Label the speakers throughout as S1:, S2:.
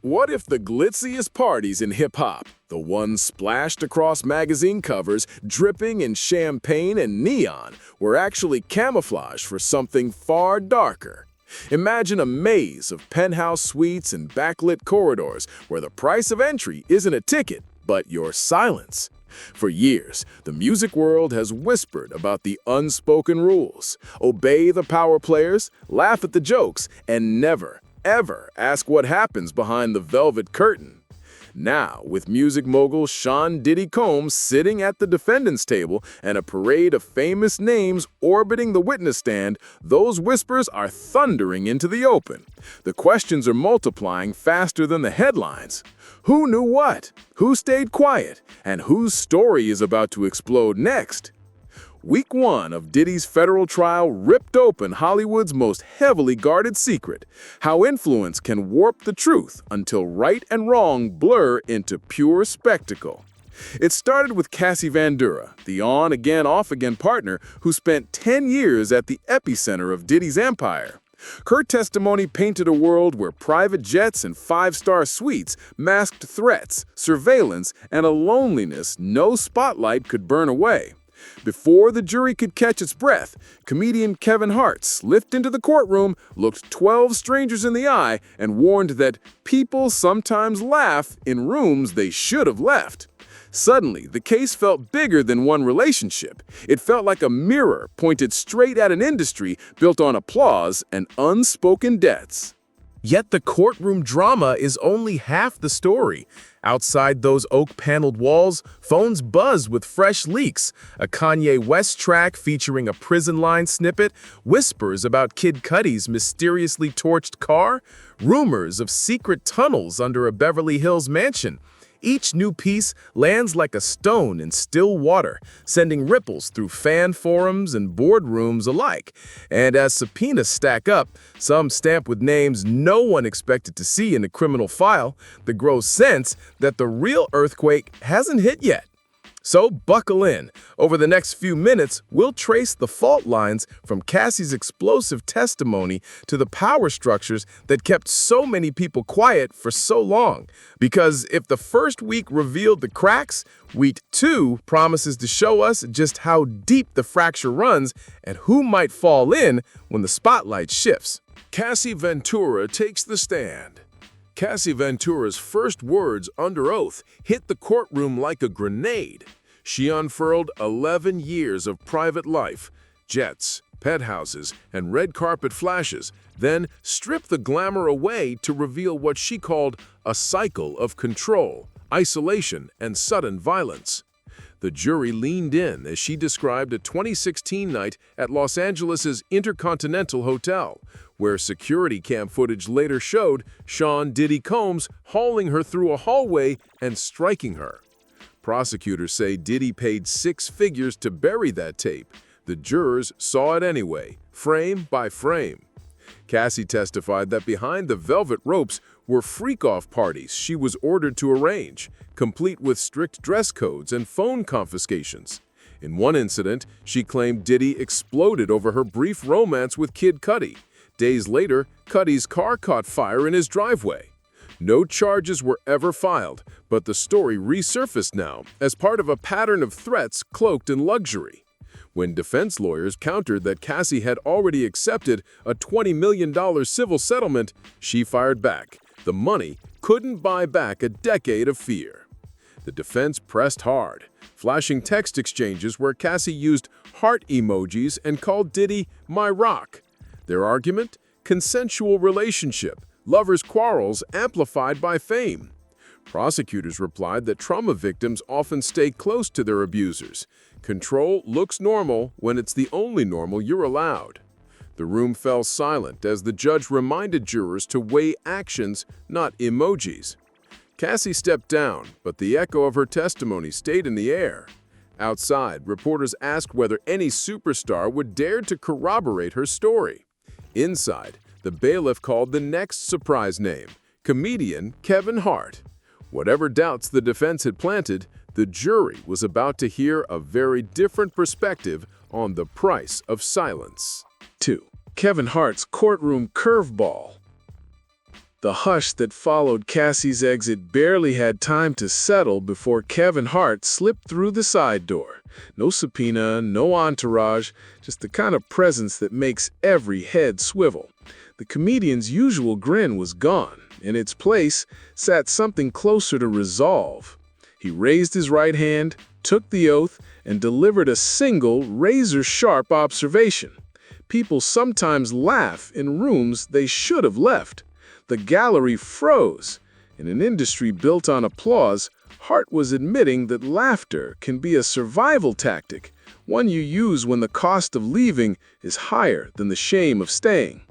S1: What if the glitziest parties in hip-hop, the ones splashed across magazine covers, dripping in champagne and neon, were actually camouflage for something far darker? Imagine a maze of penthouse suites and backlit corridors where the price of entry isn't a ticket, but your silence. For years, the music world has whispered about the unspoken rules. Obey the power players, laugh at the jokes, and never, ever ask what happens behind the velvet curtain. Now, with music mogul Sean "Diddy" Combs sitting at the defendant's table and a parade of famous names orbiting the witness stand, those whispers are thundering into the open. The questions are multiplying faster than the headlines. Who knew what? Who stayed quiet? And whose story is about to explode next? Week 1 of Diddy's federal trial ripped open Hollywood's most heavily guarded secret, how influence can warp the truth until right and wrong blur into pure spectacle. It started with Cassie Ventura, the on-again, off-again partner who spent 10 years at the epicenter of Diddy's empire. Her testimony painted a world where private jets and five-star suites masked threats, surveillance, and a loneliness no spotlight could burn away. Before the jury could catch its breath, comedian Kevin Hart slipped into the courtroom, looked 12 strangers in the eye, and warned that people sometimes laugh in rooms they should have left. Suddenly, the case felt bigger than one relationship. It felt like a mirror pointed straight at an industry built on applause and unspoken debts. Yet the courtroom drama is only half the story. Outside those oak-paneled walls, phones buzz with fresh leaks. A Kanye West track featuring a prison line snippet, whispers about Kid Cudi's mysteriously torched car, rumors of secret tunnels under a Beverly Hills mansion. Each new piece lands like a stone in still water, sending ripples through fan forums and boardrooms alike. And as subpoenas stack up, some stamped with names no one expected to see in a criminal file, the gross sense that the real earthquake hasn't hit yet. So buckle in. Over the next few minutes, we'll trace the fault lines from Cassie's explosive testimony to the power structures that kept so many people quiet for so long. Because if the first week revealed the cracks, week 2 promises to show us just how deep the fracture runs and who might fall in when the spotlight shifts.
S2: Cassie Ventura takes the stand. Cassie Ventura's first words under oath hit the courtroom like a grenade. She unfurled 11 years of private life, jets, penthouses, and red carpet flashes, then stripped the glamour away to reveal what she called a cycle of control, isolation, and sudden violence. The jury leaned in as she described a 2016 night at Los Angeles' Intercontinental Hotel, where security cam footage later showed Sean "Diddy" Combs hauling her through a hallway and striking her. Prosecutors say Diddy paid 6 figures to bury that tape. The jurors saw it anyway, frame by frame. Cassie testified that behind the velvet ropes were freak-off parties she was ordered to arrange, complete with strict dress codes and phone confiscations. In one incident, she claimed Diddy exploded over her brief romance with Kid Cudi. Days later, Cudi's car caught fire in his driveway. No charges were ever filed, but the story resurfaced now as part of a pattern of threats cloaked in luxury. When defense lawyers countered that Cassie had already accepted a $20 million civil settlement, she fired back. The money couldn't buy back a decade of fear. The defense pressed hard, flashing text exchanges where Cassie used heart emojis and called Diddy "my rock." Their argument? Consensual relationship, lovers' quarrels amplified by fame. Prosecutors replied that trauma victims often stay close to their abusers. Control looks normal when it's the only normal you're allowed. The room fell silent as the judge reminded jurors to weigh actions, not emojis. Cassie stepped down, but the echo of her testimony stayed in the air. Outside, reporters asked whether any superstar would dare to corroborate her story. Inside, the bailiff called the next surprise name, comedian Kevin Hart. Whatever doubts the defense had planted, the jury was about to hear a very different perspective on the price of silence. 2. Kevin Hart's courtroom curveball.
S1: The hush that followed Cassie's exit barely had time to settle before Kevin Hart slipped through the side door. No subpoena, no entourage, just the kind of presence that makes every head swivel. The comedian's usual grin was gone. In its place sat something closer to resolve. He raised his right hand, took the oath, and delivered a single, razor-sharp observation. People sometimes laugh in rooms they should have left. The gallery froze. In an industry built on applause, Hart was admitting that laughter can be a survival tactic, one you use when the cost of leaving is higher than the shame of staying.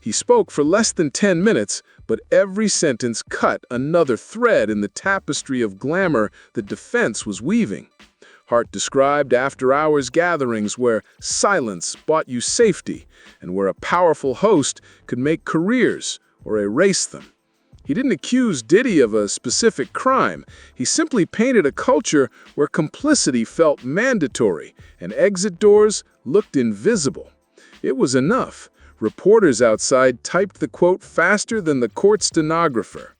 S1: He spoke for less than 10 minutes, but every sentence cut another thread in the tapestry of glamour the defense was weaving. Hart described after-hours gatherings where silence bought you safety and where a powerful host could make careers or erase them. He didn't accuse Diddy of a specific crime. He simply painted a culture where complicity felt mandatory and exit doors looked invisible. It was enough. Reporters outside typed the quote faster than the court stenographer.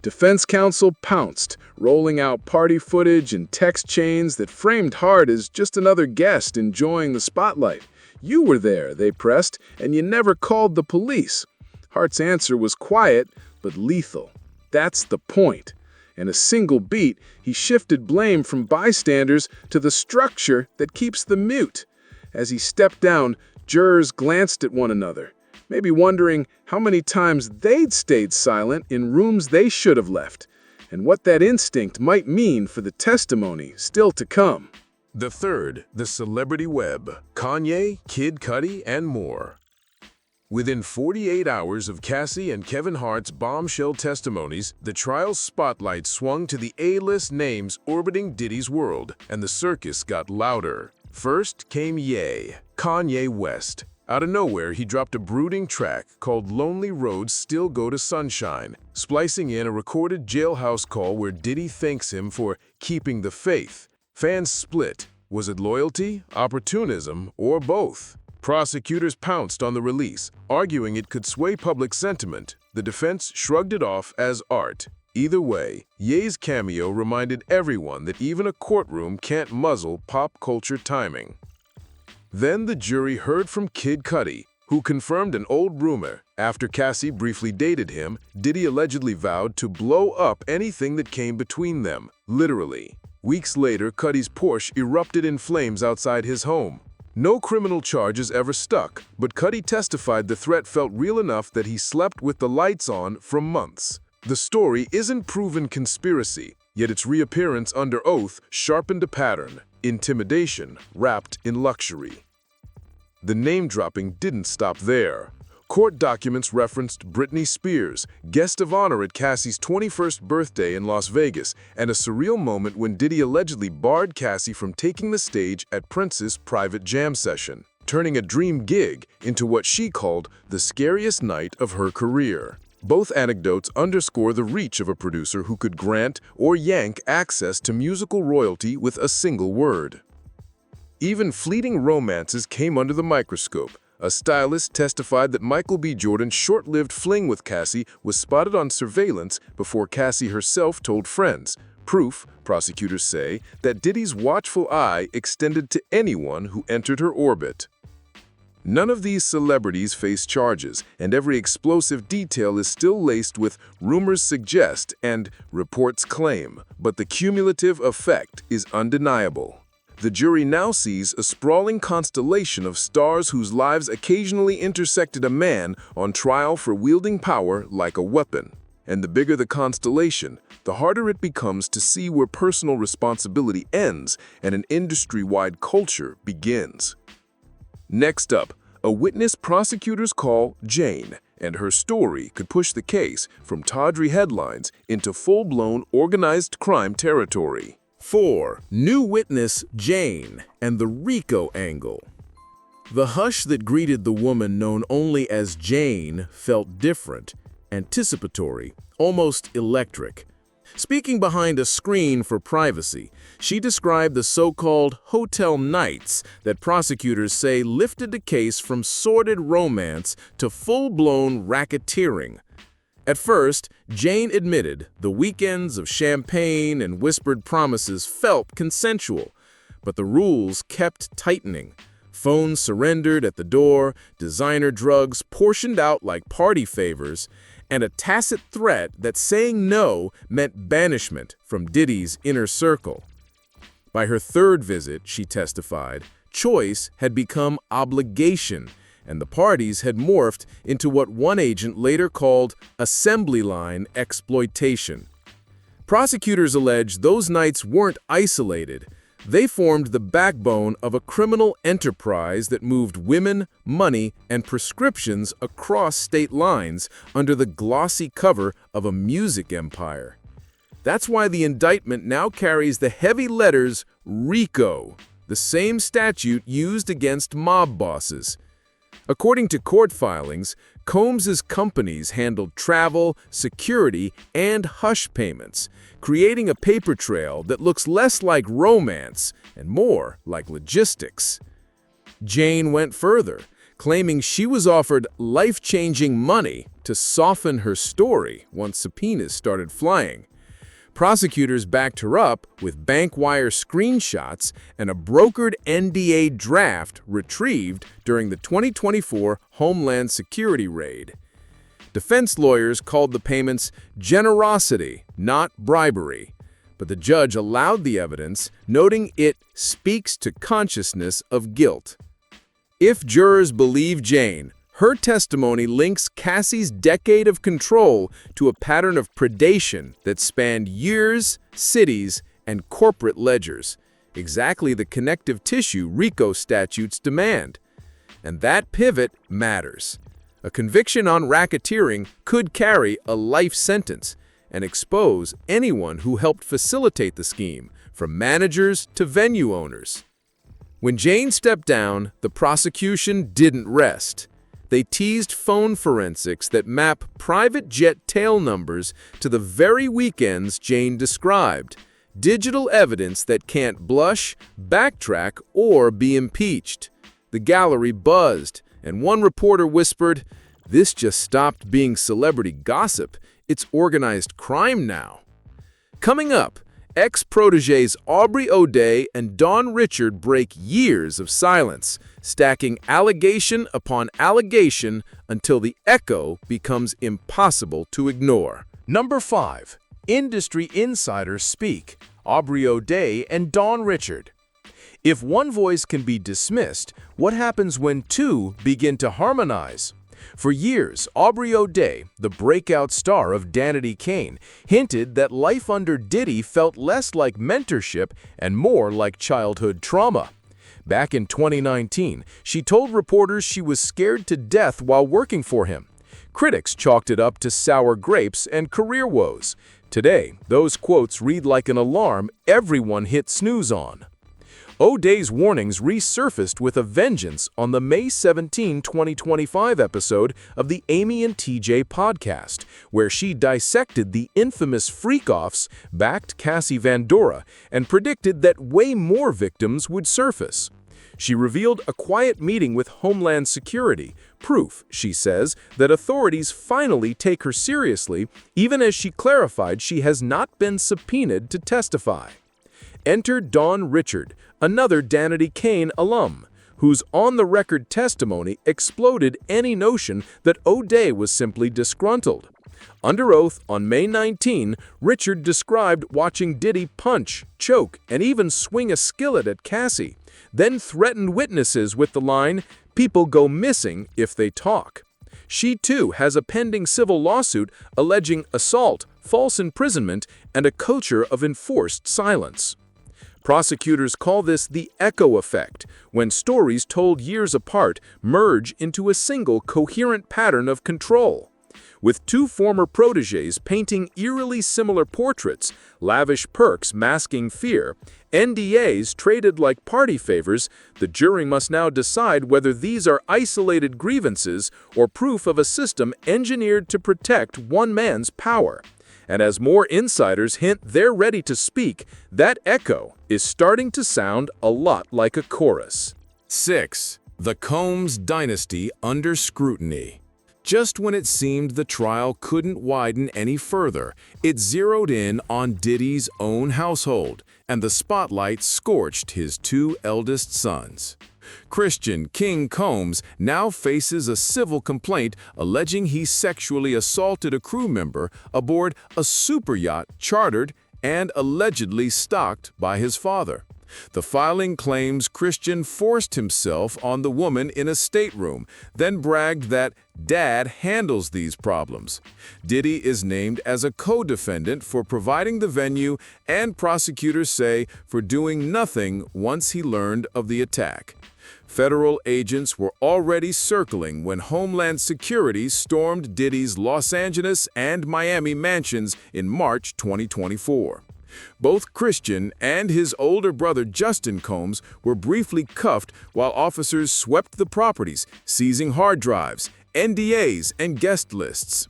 S1: Defense counsel pounced, rolling out party footage and text chains that framed Hart as just another guest enjoying the spotlight. You were there, they pressed, and you never called the police. Hart's answer was quiet, but lethal. That's the point. In a single beat, he shifted blame from bystanders to the structure that keeps them mute. As he stepped down, jurors glanced at one another, maybe wondering how many times they'd stayed silent in rooms they should have left, and what that instinct might mean for the testimony still to come.
S2: The third, the celebrity web, Kanye, Kid Cudi, and more. Within 48 hours of Cassie and Kevin Hart's bombshell testimonies, the trial's spotlight swung to the A-list names orbiting Diddy's world, and the circus got louder. First came Kanye West. Out of nowhere, he dropped a brooding track called Lonely Roads Still Go to Sunshine, splicing in a recorded jailhouse call where Diddy thanks him for keeping the faith. Fans split. Was it loyalty, opportunism, or both? Prosecutors pounced on the release, arguing it could sway public sentiment. The defense shrugged it off as art. Either way, Ye's cameo reminded everyone that even a courtroom can't muzzle pop culture timing. Then the jury heard from Kid Cudi, who confirmed an old rumor. After Cassie briefly dated him, Diddy allegedly vowed to blow up anything that came between them, literally. Weeks later, Cudi's Porsche erupted in flames outside his home. No criminal charges ever stuck, but Cudi testified the threat felt real enough that he slept with the lights on for months. The story isn't proven conspiracy, yet its reappearance under oath sharpened a pattern: intimidation wrapped in luxury. The name-dropping didn't stop there. Court documents referenced Britney Spears, guest of honor at Cassie's 21st birthday in Las Vegas, and a surreal moment when Diddy allegedly barred Cassie from taking the stage at Prince's private jam session, turning a dream gig into what she called the scariest night of her career. Both anecdotes underscore the reach of a producer who could grant or yank access to musical royalty with a single word. Even fleeting romances came under the microscope. A stylist testified that Michael B. Jordan's short-lived fling with Cassie was spotted on surveillance before Cassie herself told friends. Proof, prosecutors say, that Diddy's watchful eye extended to anyone who entered her orbit. None of these celebrities face charges, and every explosive detail is still laced with rumors suggest and reports claim, but the cumulative effect is undeniable. The jury now sees a sprawling constellation of stars whose lives occasionally intersected a man on trial for wielding power like a weapon. And the bigger the constellation, the harder it becomes to see where personal responsibility ends and an industry-wide culture begins. Next up, a witness prosecutors call Jane, and her story could push the case from tawdry headlines into full-blown organized crime territory.
S1: 4. New witness Jane and the Rico angle. The hush that greeted the woman known only as Jane felt different, anticipatory, almost electric. Speaking behind a screen for privacy, she described the so-called hotel nights that prosecutors say lifted the case from sordid romance to full-blown racketeering. At first, Jane admitted the weekends of champagne and whispered promises felt consensual, but the rules kept tightening. Phones surrendered at the door, designer drugs portioned out like party favors, and a tacit threat that saying no meant banishment from Diddy's inner circle. By her third visit, she testified, choice had become obligation, and the parties had morphed into what one agent later called assembly line exploitation. Prosecutors allege those nights weren't isolated. They formed the backbone of a criminal enterprise that moved women, money, and prescriptions across state lines under the glossy cover of a music empire. That's why the indictment now carries the heavy letters RICO, the same statute used against mob bosses. According to court filings, Combs's companies handled travel, security, and hush payments, creating a paper trail that looks less like romance and more like logistics. Jane went further, claiming she was offered life-changing money to soften her story once subpoenas started flying. Prosecutors backed her up with bank wire screenshots and a brokered NDA draft retrieved during the 2024 Homeland Security raid. Defense lawyers called the payments generosity, not bribery, but the judge allowed the evidence, noting it speaks to consciousness of guilt. If jurors believe Jane, her testimony links Cassie's decade of control to a pattern of predation that spanned years, cities, and corporate ledgers, exactly the connective tissue RICO statutes demand. And that pivot matters. A conviction on racketeering could carry a life sentence and expose anyone who helped facilitate the scheme, from managers to venue owners. When Jane stepped down, the prosecution didn't rest. They teased phone forensics that map private jet tail numbers to the very weekends Jane described, digital evidence that can't blush, backtrack, or be impeached. The gallery buzzed, and one reporter whispered, "This just stopped being celebrity gossip. It's organized crime now." Coming up, ex-protégés Aubrey O'Day and Dawn Richard break years of silence, stacking allegation upon allegation until the echo becomes impossible to ignore. Number 5. Industry insiders speak. Aubrey O'Day and Dawn Richard. If one voice can be dismissed, what happens when two begin to harmonize? For years, Aubrey O'Day, the breakout star of Danity Kane, hinted that life under Diddy felt less like mentorship and more like childhood trauma. Back in 2019, she told reporters she was scared to death while working for him. Critics chalked it up to sour grapes and career woes. Today, those quotes read like an alarm everyone hit snooze on. O'Day's warnings resurfaced with a vengeance on the May 17, 2025 episode of the Amy and TJ podcast, where she dissected the infamous freak-offs, backed Cassie Vandora, and predicted that way more victims would surface. She revealed a quiet meeting with Homeland Security, proof, she says, that authorities finally take her seriously, even as she clarified she has not been subpoenaed to testify. Enter Dawn Richard, another Danity Kane alum, whose on-the-record testimony exploded any notion that O'Day was simply disgruntled. Under oath on May 19, Richard described watching Diddy punch, choke, and even swing a skillet at Cassie, then threatened witnesses with the line, "People go missing if they talk." She, too, has a pending civil lawsuit alleging assault, false imprisonment, and a culture of enforced silence. Prosecutors call this the echo effect, when stories told years apart merge into a single coherent pattern of control. With two former protégés painting eerily similar portraits, lavish perks masking fear, NDAs traded like party favors, the jury must now decide whether these are isolated grievances or proof of a system engineered to protect one man's power. And as more insiders hint they're ready to speak, that echo is starting to sound a lot like a chorus. 6. The Combs dynasty under scrutiny.
S2: Just when it seemed the trial couldn't widen any further, it zeroed in on Diddy's own household, and the spotlight scorched his two eldest sons. Christian King Combs now faces a civil complaint alleging he sexually assaulted a crew member aboard a superyacht chartered and allegedly stocked by his father. The filing claims Christian forced himself on the woman in a stateroom, then bragged that Dad handles these problems. Diddy is named as a co-defendant for providing the venue, and prosecutors say for doing nothing once he learned of the attack. Federal agents were already circling when Homeland Security stormed Diddy's Los Angeles and Miami mansions in March 2024. Both Christian and his older brother Justin Combs were briefly cuffed while officers swept the properties, seizing hard drives, NDAs, and guest lists.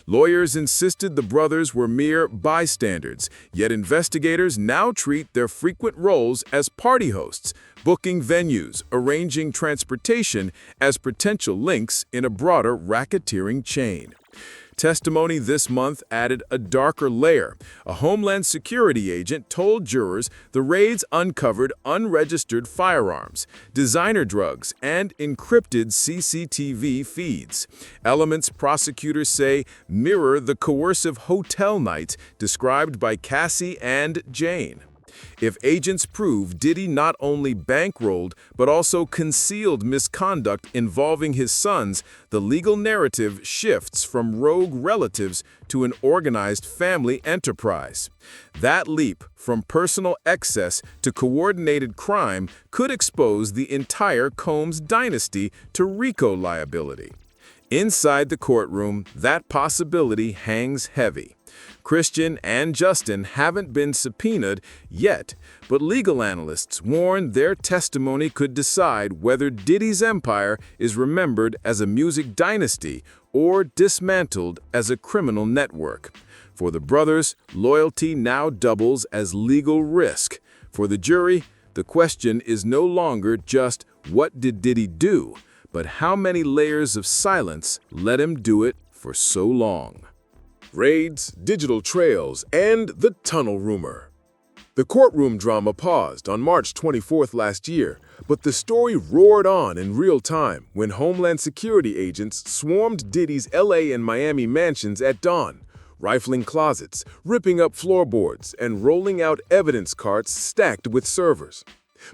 S2: Lawyers insisted the brothers were mere bystanders, yet investigators now treat their frequent roles as party hosts, booking venues, arranging transportation as potential links in a broader racketeering chain. Testimony this month added a darker layer. A Homeland Security agent told jurors the raids uncovered unregistered firearms, designer drugs, and encrypted CCTV feeds. Elements prosecutors say mirror the coercive hotel nights described by Cassie and Jane. If agents prove Diddy not only bankrolled but also concealed misconduct involving his sons, the legal narrative shifts from rogue relatives to an organized family enterprise. That leap from personal excess to coordinated crime could expose the entire Combs dynasty to RICO liability. Inside the courtroom, that possibility hangs heavy. Christian and Justin haven't been subpoenaed yet, but legal analysts warn their testimony could decide whether Diddy's empire is remembered as a music dynasty or dismantled as a criminal network. For the brothers, loyalty now doubles as legal risk. For the jury, the question is no longer just what did Diddy do, but how many layers of silence let him do it for so long.
S1: Raids, digital trails, and the tunnel rumor. The courtroom drama paused on March 24th last year, but the story roared on in real time when Homeland Security agents swarmed Diddy's LA and Miami mansions at dawn, rifling closets, ripping up floorboards, and rolling out evidence carts stacked with servers.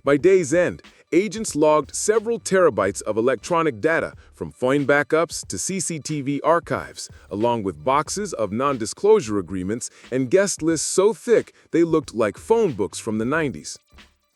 S1: By day's end, agents logged several terabytes of electronic data, from phone backups to CCTV archives, along with boxes of non-disclosure agreements and guest lists so thick they looked like phone books from the 90s.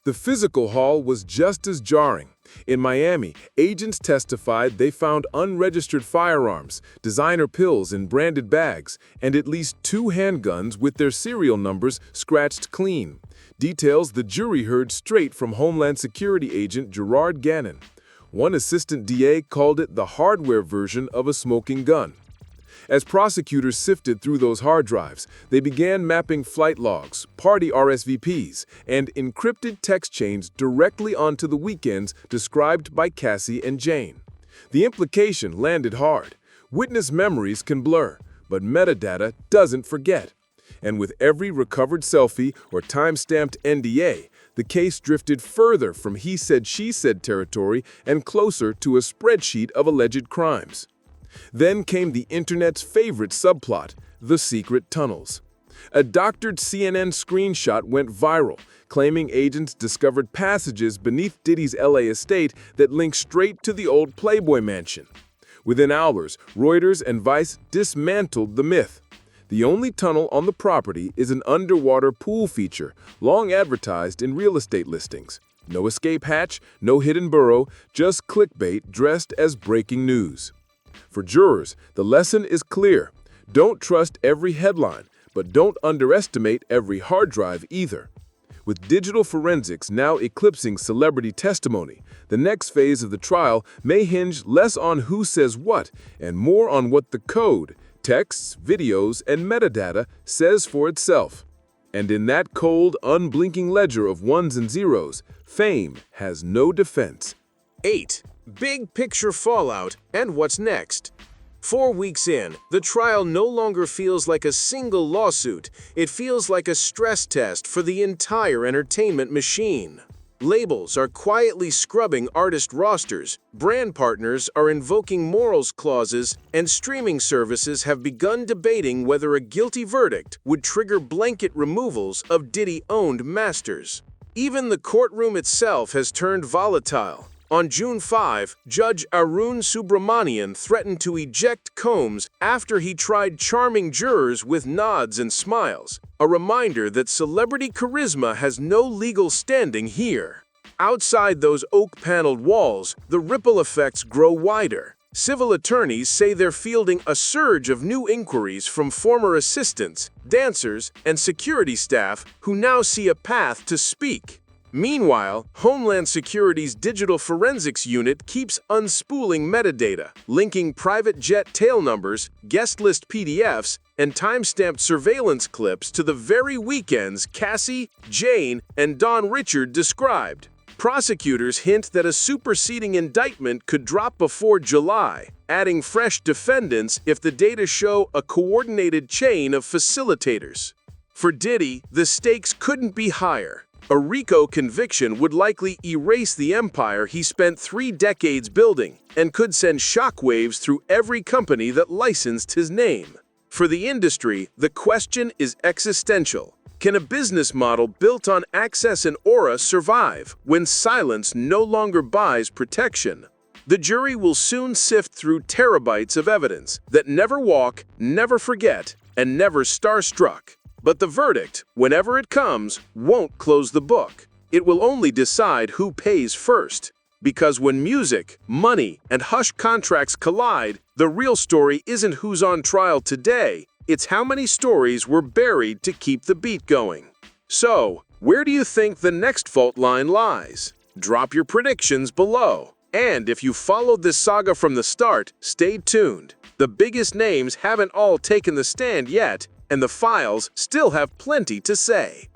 S1: The physical haul was just as jarring. In Miami, agents testified they found unregistered firearms, designer pills in branded bags, and at least 2 handguns with their serial numbers scratched clean. Details the jury heard straight from Homeland Security agent Gerard Gannon. One assistant DA called it the hardware version of a smoking gun. As prosecutors sifted through those hard drives, they began mapping flight logs, party RSVPs, and encrypted text chains directly onto the weekends described by Cassie and Jane. The implication landed hard. Witness memories can blur, but metadata doesn't forget. And with every recovered selfie or time-stamped NDA, the case drifted further from he said, she said territory and closer to a spreadsheet of alleged crimes. Then came the internet's favorite subplot, the secret tunnels. A doctored CNN screenshot went viral, claiming agents discovered passages beneath Diddy's LA estate that linked straight to the old Playboy mansion. Within hours, Reuters and Vice dismantled the myth. The only tunnel on the property is an underwater pool feature, long advertised in real estate listings. No escape hatch, no hidden burrow, just clickbait dressed as breaking news. For jurors, the lesson is clear. Don't trust every headline, but don't underestimate every hard drive either. With digital forensics now eclipsing celebrity testimony, the next phase of the trial may hinge less on who says what and more on what the code, texts, videos, and metadata says for itself. And in that cold, unblinking ledger of ones and zeros, fame has no defense.
S3: 8. Big picture fallout and what's next. 4 weeks in, the trial no longer feels like a single lawsuit. It feels like a stress test for the entire entertainment machine. Labels are quietly scrubbing artist rosters, brand partners are invoking morals clauses, and streaming services have begun debating whether a guilty verdict would trigger blanket removals of Diddy-owned masters. Even the courtroom itself has turned volatile. On June 5, Judge Arun Subramanian threatened to eject Combs after he tried charming jurors with nods and smiles, a reminder that celebrity charisma has no legal standing here. Outside those oak-paneled walls, the ripple effects grow wider. Civil attorneys say they're fielding a surge of new inquiries from former assistants, dancers, and security staff who now see a path to speak. Meanwhile, Homeland Security's Digital Forensics Unit keeps unspooling metadata, linking private jet tail numbers, guest list PDFs, and time-stamped surveillance clips to the very weekends Cassie, Jane, and Don Richard described. Prosecutors hint that a superseding indictment could drop before July, adding fresh defendants if the data show a coordinated chain of facilitators. For Diddy, the stakes couldn't be higher. A RICO conviction would likely erase the empire he spent 3 decades building and could send shockwaves through every company that licensed his name. For the industry, the question is existential. Can a business model built on access and aura survive when silence no longer buys protection? The jury will soon sift through terabytes of evidence that never walk, never forget, and never starstruck. But the verdict, whenever it comes, won't close the book. It will only decide who pays first. Because when music, money, and hush contracts collide, the real story isn't who's on trial today, it's how many stories were buried to keep the beat going. So, where do you think the next fault line lies? Drop your predictions below. And if you followed this saga from the start, stay tuned. The biggest names haven't all taken the stand yet, and the files still have plenty to say.